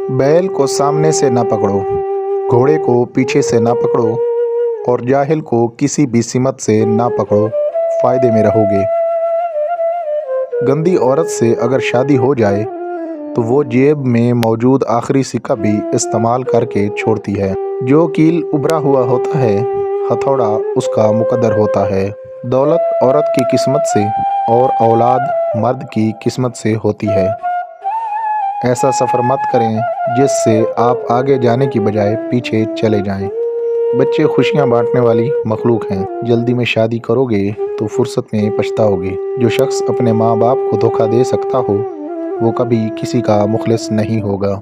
बैल को सामने से ना पकड़ो, घोड़े को पीछे से ना पकड़ो और जाहिल को किसी भी सिमत से ना पकड़ो, फ़ायदे में रहोगे। गंदी औरत से अगर शादी हो जाए तो वो जेब में मौजूद आखिरी सिक्का भी इस्तेमाल करके छोड़ती है। जो कील उभरा हुआ होता है, हथौड़ा उसका मुकद्दर होता है। दौलत औरत की किस्मत से और औलाद मर्द की किस्मत से होती है। ऐसा सफ़र मत करें जिससे आप आगे जाने की बजाय पीछे चले जाएं। बच्चे खुशियां बांटने वाली मखलूक हैं। जल्दी में शादी करोगे तो फुर्सत में पछताओगे। जो शख्स अपने माँ बाप को धोखा दे सकता हो वो कभी किसी का मुखलिस नहीं होगा।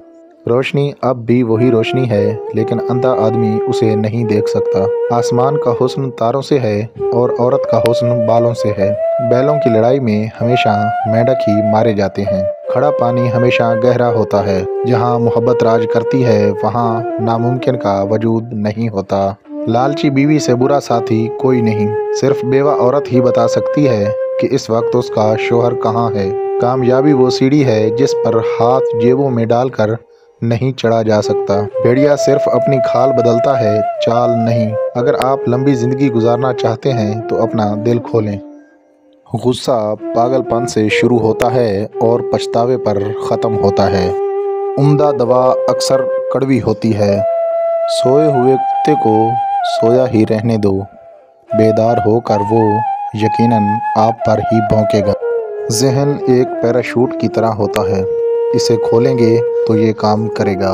रोशनी अब भी वही रोशनी है, लेकिन अंधा आदमी उसे नहीं देख सकता। आसमान का हुस्न तारों से है और औरत का हुस्न बालों से है। बैलों की लड़ाई में हमेशा मेंढक ही मारे जाते हैं। खड़ा पानी हमेशा गहरा होता है। जहाँ मोहब्बत राज करती है वहाँ नामुमकिन का वजूद नहीं होता। लालची बीवी से बुरा साथी कोई नहीं, सिर्फ बेवा औरत ही बता सकती है कि इस वक्त उसका शोहर कहाँ है। कामयाबी वो सीढ़ी है जिस पर हाथ जेबों में डालकर नहीं चढ़ा जा सकता। भेड़िया सिर्फ अपनी खाल बदलता है, चाल नहीं। अगर आप लंबी जिंदगी गुजारना चाहते हैं तो अपना दिल खोलें। गुस्सा पागलपन से शुरू होता है और पछतावे पर ख़त्म होता है। उम्दा दवा अक्सर कड़वी होती है। सोए हुए कुत्ते को सोया ही रहने दो, बेदार होकर वो यकीनन आप पर ही भौंकेगा। ज़हन एक पैराशूट की तरह होता है, इसे खोलेंगे तो ये काम करेगा।